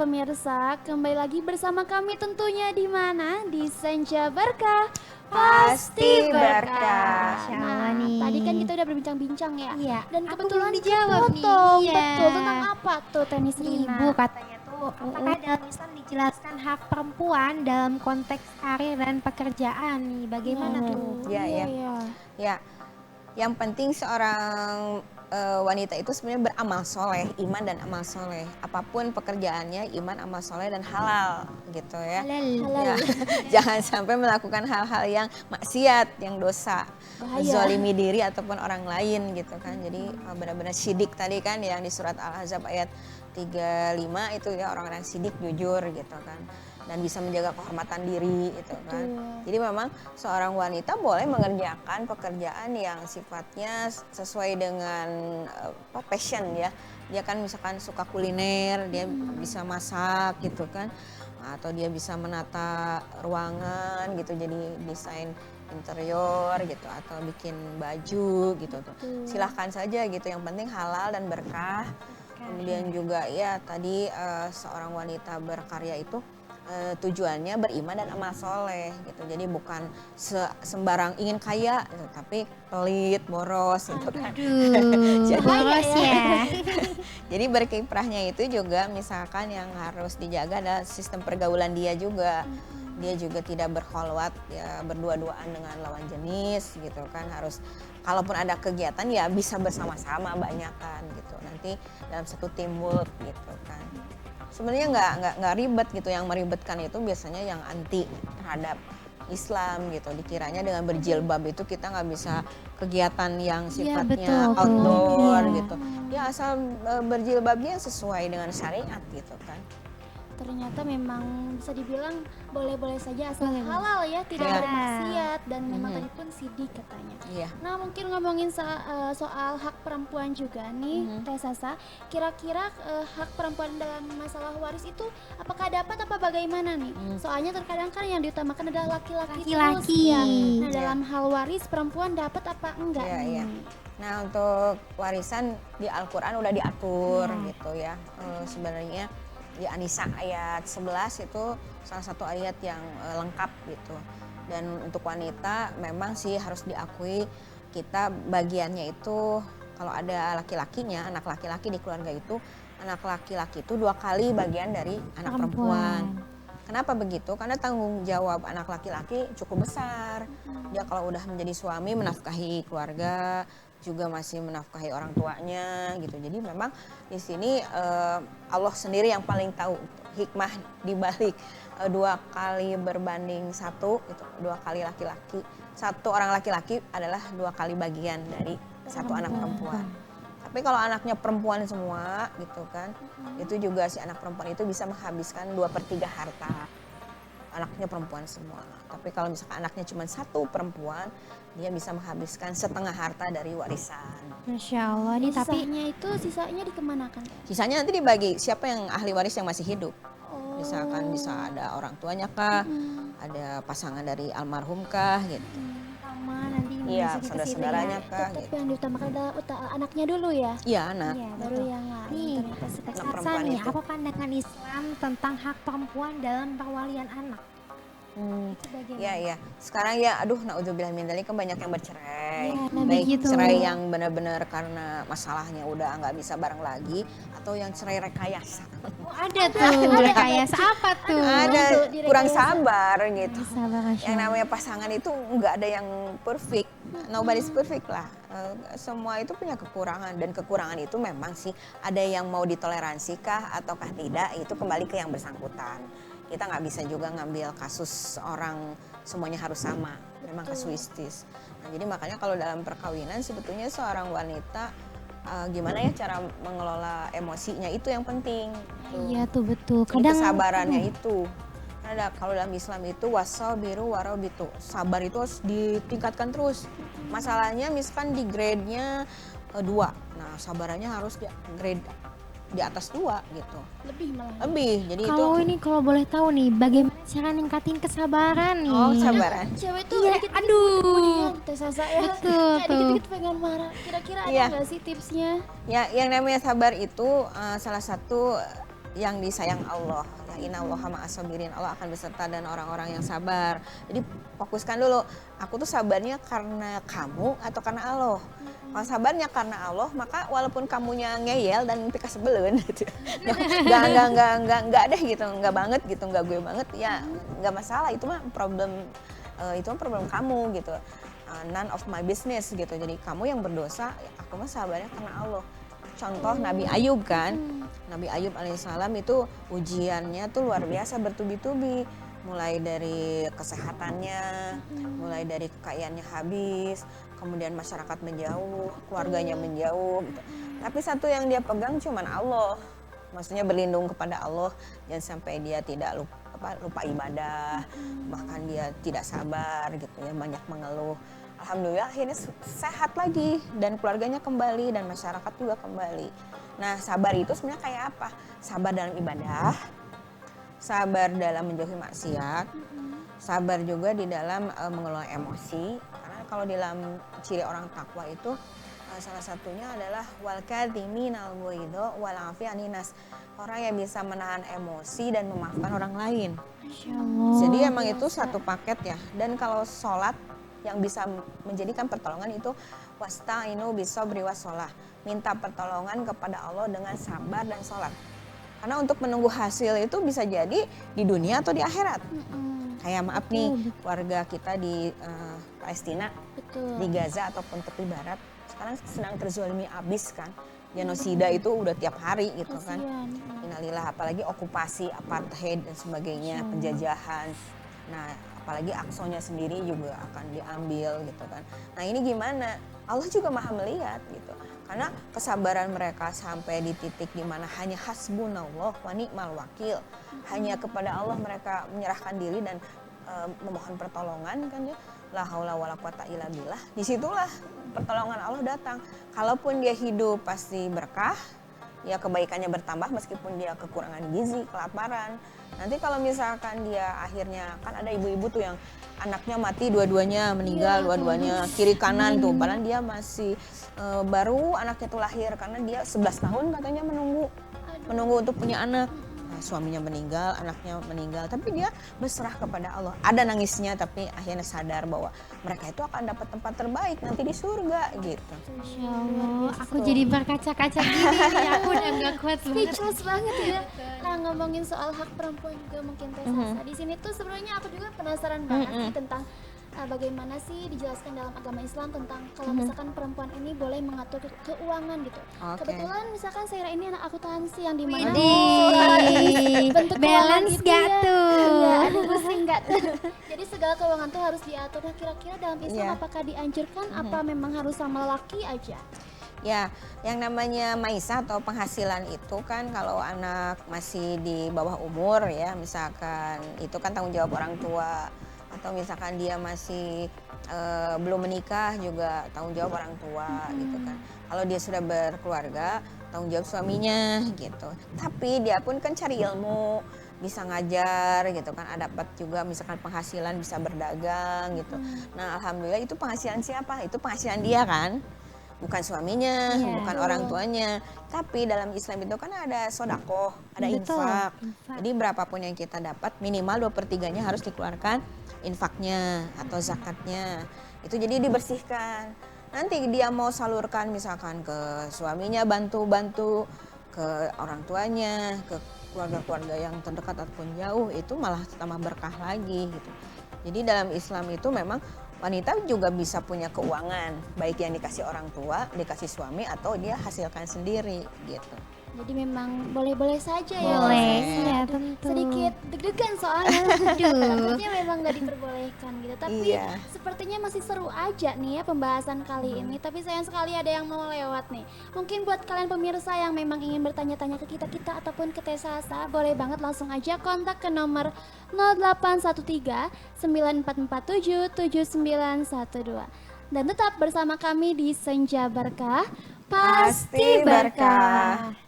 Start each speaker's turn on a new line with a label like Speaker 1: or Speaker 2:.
Speaker 1: pemirsa, kembali lagi bersama kami tentunya di mana? Di Senja Berkah.
Speaker 2: Pasti berkah.
Speaker 3: Masya
Speaker 1: Nah,
Speaker 3: Allah nih.
Speaker 1: tadi kan kita udah berbincang-bincang ya.
Speaker 3: Iya.
Speaker 1: Dan
Speaker 3: Aku
Speaker 1: kebetulan
Speaker 3: belum dijawab nih.
Speaker 1: kepotong.
Speaker 3: Iya.
Speaker 1: Betul, tentang apa tuh tenis
Speaker 3: Nih,
Speaker 1: Rina?
Speaker 3: Bu katanya tuh, apakah dalam Islam dijelaskan hak perempuan dalam konteks karir dan pekerjaan nih? Bagaimana tuh?
Speaker 2: Iya, iya. Ya, yang penting seorang wanita itu sebenarnya beramal soleh, iman dan amal soleh. Apapun pekerjaannya, iman, amal soleh dan halal gitu ya.
Speaker 3: Halal.
Speaker 2: Ya, jangan sampai melakukan hal-hal yang maksiat, yang dosa,
Speaker 1: Bahaya.
Speaker 2: zalimi diri ataupun orang lain gitu kan. Jadi benar-benar syidik tadi kan yang di surat Al-Ahzab ayat 35 itu ya, orang-orang sidik jujur gitu kan, dan bisa menjaga kehormatan diri gitu kan. Jadi memang seorang wanita boleh mengerjakan pekerjaan yang sifatnya sesuai dengan passion ya. Dia kan misalkan suka kuliner, dia bisa masak gitu kan, atau dia bisa menata ruangan gitu, jadi desain interior gitu, atau bikin baju gitu tuh. Silahkan saja gitu, yang penting halal dan berkah. Kemudian juga ya tadi seorang wanita berkarya itu tujuannya beriman dan amal soleh gitu. Jadi bukan sembarang ingin kaya gitu, tapi pelit, boros gitu kan.
Speaker 3: Aduh, boros ya.
Speaker 2: Jadi berkiprahnya itu juga misalkan yang harus dijaga adalah sistem pergaulan dia juga. Dia juga tidak berkholwat ya, berdua-duaan dengan lawan jenis gitu kan. Harus kalaupun ada kegiatan ya bisa bersama-sama banyakan gitu. Nanti dalam satu teamwork gitu kan. Sebenarnya nggak ribet gitu. Yang meribetkan itu biasanya yang anti terhadap Islam gitu. Dikiranya dengan berjilbab itu kita nggak bisa kegiatan yang sifatnya
Speaker 3: betul,
Speaker 2: outdoor
Speaker 3: iya.
Speaker 2: gitu. Ya asal berjilbabnya sesuai dengan syariat gitu kan.
Speaker 1: Ternyata memang bisa dibilang boleh-boleh saja asal
Speaker 3: Boleh.
Speaker 1: halal ya, tidak
Speaker 3: Iya.
Speaker 1: ada maksiat, dan memang tadi pun sidik katanya.
Speaker 2: Iya.
Speaker 1: Nah, mungkin ngomongin soal hak perempuan juga nih, Teh Sasa. Kira-kira hak perempuan dalam masalah waris itu apakah dapat apa bagaimana nih? Soalnya terkadang kan yang diutamakan adalah laki-laki terus
Speaker 3: Laki-laki.
Speaker 1: ya. Nah,
Speaker 2: Iya.
Speaker 1: dalam hal waris perempuan dapat apa enggak
Speaker 2: Iya,
Speaker 1: nih?
Speaker 2: iya. Nah, untuk warisan di Al-Quran udah diatur gitu ya. Sebenarnya di An-Nisa ayat 11 itu salah satu ayat yang lengkap gitu. Dan untuk wanita memang sih harus diakui, kita bagiannya itu kalau ada laki-lakinya, anak laki-laki di keluarga itu, anak laki-laki itu 2 kali bagian dari anak perempuan. Kenapa begitu? Karena tanggung jawab anak laki-laki cukup besar. Dia kalau udah menjadi suami menafkahi keluarga, juga masih menafkahi orang tuanya gitu. Jadi memang di sini Allah sendiri yang paling tahu hikmah di balik 2 kali berbanding 1 gitu, 2 kali laki-laki. 1 orang laki-laki adalah 2 kali bagian dari 1 anak perempuan. Tapi kalau anaknya perempuan semua gitu kan, itu juga si anak perempuan itu bisa menghabiskan 2/3 harta. Anaknya perempuan semua. Tapi kalau misalkan anaknya cuma 1 perempuan, dia bisa menghabiskan setengah harta dari warisan.
Speaker 3: Masya Allah nih, tapi
Speaker 1: Sisanya dikemanakan?
Speaker 2: Sisanya nanti dibagi siapa yang ahli waris yang masih hidup.
Speaker 1: Oh.
Speaker 2: Misalkan bisa ada orang tuanya kah, ada pasangan dari almarhum kah gitu.
Speaker 3: sama nanti
Speaker 2: Iya,
Speaker 3: bisa dikasih
Speaker 2: saudara-saudaranya
Speaker 3: lihat.
Speaker 2: kah
Speaker 1: Tetap
Speaker 2: gitu.
Speaker 1: yang diutamakan adalah anaknya dulu ya,
Speaker 2: Iya, anak.
Speaker 3: Iya,
Speaker 1: baru
Speaker 3: betul.
Speaker 1: yang lain.
Speaker 3: Nih,
Speaker 1: Ternyata seperti
Speaker 3: Teh
Speaker 2: Anak
Speaker 3: Sasa
Speaker 2: perempuan
Speaker 3: nih,
Speaker 2: itu.
Speaker 3: apa pandangan Islam tentang hak perempuan dalam perwalian anak? Itu bagaimana?
Speaker 2: Iya, iya. Sekarang ya, aduh, naudzubillah min dzalik, kan banyak yang bercerai.
Speaker 3: Iya, nah
Speaker 2: Baik
Speaker 3: begitu.
Speaker 2: cerai yang benar-benar karena masalahnya udah nggak bisa bareng lagi, atau yang cerai rekayasa.
Speaker 3: Oh, ada tuh rekayasa apa tuh?
Speaker 2: Ada
Speaker 1: di
Speaker 2: kurang
Speaker 1: rekayasa.
Speaker 2: sabar gitu.
Speaker 3: Sabar, Masya
Speaker 2: Yang
Speaker 3: Allah.
Speaker 2: namanya pasangan itu nggak ada yang perfect, nobody's perfect lah. Semua itu punya kekurangan, dan kekurangan itu memang sih ada yang mau ditoleransi kah ataukah tidak, itu kembali ke yang bersangkutan. Kita nggak bisa juga ngambil kasus orang semuanya harus sama, memang kasuistis. Nah, jadi makanya kalau dalam perkawinan sebetulnya seorang wanita gimana ya cara mengelola emosinya itu yang penting.
Speaker 3: Iya tuh betul.
Speaker 2: Jadi kesabarannya itu. Karena kalau dalam Islam itu wasabiru warabitu. Sabar itu harus ditingkatkan terus. Masalahnya misalkan di grade-nya 2. Nah, sabarannya harus di grade di atas 2 gitu.
Speaker 1: lebih malah.
Speaker 2: Lebih. Jadi
Speaker 3: Kalau
Speaker 2: itu
Speaker 3: ini kalau boleh tahu nih, bagaimana cara ningkatin kesabaran nih?
Speaker 2: oh, sabaran.
Speaker 1: Cewek tuh
Speaker 3: Iya,
Speaker 1: dikit-dikit
Speaker 3: aduh.
Speaker 1: kemudian Teh Sasa ya.
Speaker 3: Betul,
Speaker 1: Kayak
Speaker 3: tuh.
Speaker 1: dikit-dikit pengen marah. Kira-kira ada
Speaker 2: Iya.
Speaker 1: nggak sih tipsnya?
Speaker 2: Ya, yang namanya sabar itu salah satu yang disayang Allah. Ya innallaha ma'as-sabirin, Allah akan beserta dan orang-orang yang sabar. Jadi fokuskan dulu, aku tuh sabarnya karena kamu atau karena Allah. Kalau sabarnya karena Allah, maka walaupun kamunya ngeyel dan pika sebelen gitu. Enggak deh gitu, enggak banget gitu, enggak gue banget ya, enggak masalah, itu mah problem kamu gitu. None of my business gitu. Jadi kamu yang berdosa, aku mah sabarnya karena Allah. Contoh Nabi Ayub kan, Nabi Ayub alaihissalam itu ujiannya tuh luar biasa bertubi-tubi, mulai dari kesehatannya, mulai dari kekayaannya habis, kemudian masyarakat menjauh, keluarganya menjauh gitu. Tapi satu yang dia pegang cuman Allah, maksudnya berlindung kepada Allah, jangan sampai dia tidak lupa ibadah, bahkan dia tidak sabar gitu ya, banyak mengeluh. Alhamdulillah akhirnya sehat lagi dan keluarganya kembali dan masyarakat juga kembali. Nah sabar itu sebenarnya kayak apa? Sabar dalam ibadah, sabar dalam menjauhi maksiat, sabar juga di dalam mengelola emosi. Karena kalau dalam ciri orang takwa itu salah satunya adalah wal kadhiminal ghaidha wal afi anin nas. Orang yang bisa menahan emosi dan memaafkan orang lain. Jadi emang itu satu paket ya. Dan kalau sholat yang bisa menjadikan pertolongan itu wasta'inu bisabri wassalah. Minta pertolongan kepada Allah dengan sabar dan sholat. Karena untuk menunggu hasil itu bisa jadi di dunia atau di akhirat. Kayak maaf nih warga kita di Palestina, di Gaza ataupun tepi barat sekarang sedang terzolimi abis kan. Genosida itu udah tiap hari gitu kan. Innalillah, apalagi okupasi, apartheid dan sebagainya, penjajahan. Nah apalagi Aqsa-nya sendiri juga akan diambil gitu kan. Nah ini gimana? Allah juga maha melihat gitu. Karena kesabaran mereka sampai di titik dimana hanya hasbunallah wa ni'mal wakil. Hanya kepada Allah mereka menyerahkan diri dan memohon pertolongan kan ya. La haula wala quwata illa billah. Disitulah pertolongan Allah datang. Kalaupun dia hidup pasti berkah, ya kebaikannya bertambah meskipun dia kekurangan gizi, kelaparan. Nanti kalau misalkan dia akhirnya, kan ada ibu-ibu tuh yang anaknya mati dua-duanya, meninggal dua-duanya, kiri kanan tuh. Padahal dia masih baru anaknya tuh lahir karena dia 11 tahun katanya menunggu untuk punya anak. Suaminya meninggal, anaknya meninggal, tapi dia berserah kepada Allah. Ada nangisnya tapi akhirnya sadar bahwa mereka itu akan dapat tempat terbaik nanti di surga gitu.
Speaker 3: Masya Allah, aku jadi berkaca-kaca gini nih, aku udah gak kuat banget.
Speaker 1: Speechless banget ya. Nah ngomongin soal hak perempuan juga mungkin Teh Sasa. Di sini tuh sebenarnya aku juga penasaran banget sih tentang bagaimana sih dijelaskan dalam agama Islam tentang kalau misalkan perempuan ini boleh mengatur keuangan gitu. Kebetulan misalkan saya ini anak akuntansi yang dimana bentuk
Speaker 3: balance
Speaker 1: gitu
Speaker 3: gak
Speaker 1: ya.
Speaker 3: tuh?
Speaker 1: Ya, aduh pusing gak tuh. Jadi segala keuangan tuh harus diatur. Nah kira-kira dalam Islam apakah dianjurkan apa memang harus sama lelaki aja?
Speaker 2: Ya, yang namanya maisah atau penghasilan itu kan kalau anak masih di bawah umur ya, misalkan itu kan tanggung jawab orang tua. Atau misalkan dia masih belum menikah juga tanggung jawab orang tua gitu kan. Kalau dia sudah berkeluarga tanggung jawab suaminya gitu. Tapi dia pun kan cari ilmu, bisa ngajar gitu kan, dapat juga misalkan penghasilan bisa berdagang gitu. Nah alhamdulillah itu penghasilan siapa? Itu penghasilan dia kan. Bukan suaminya, bukan orang tuanya. Tapi dalam Islam itu kan ada sodakoh, ada infak. Jadi berapapun yang kita dapat minimal 2/3-nya harus dikeluarkan infaknya atau zakatnya. Itu jadi dibersihkan. Nanti dia mau salurkan misalkan ke suaminya, bantu-bantu, ke orang tuanya, ke keluarga-keluarga yang terdekat ataupun jauh, itu malah tambah berkah lagi gitu. Jadi dalam Islam itu memang wanita juga bisa punya keuangan, baik yang dikasih orang tua, dikasih suami, atau dia hasilkan sendiri gitu.
Speaker 1: Jadi memang boleh-boleh saja ya.
Speaker 3: Boleh, ya tentu.
Speaker 1: Sedikit deg-degan soalnya. Takutnya memang nggak diperbolehkan gitu. Tapi sepertinya masih seru aja nih ya pembahasan kali ini. Tapi sayang sekali ada yang mau lewat nih. Mungkin buat kalian pemirsa yang memang ingin bertanya-tanya ke kita ataupun ke Teh Sasa, boleh banget langsung aja kontak ke nomor 0813 9447 7912. Dan tetap bersama kami di Senja Berkah, pasti berkah.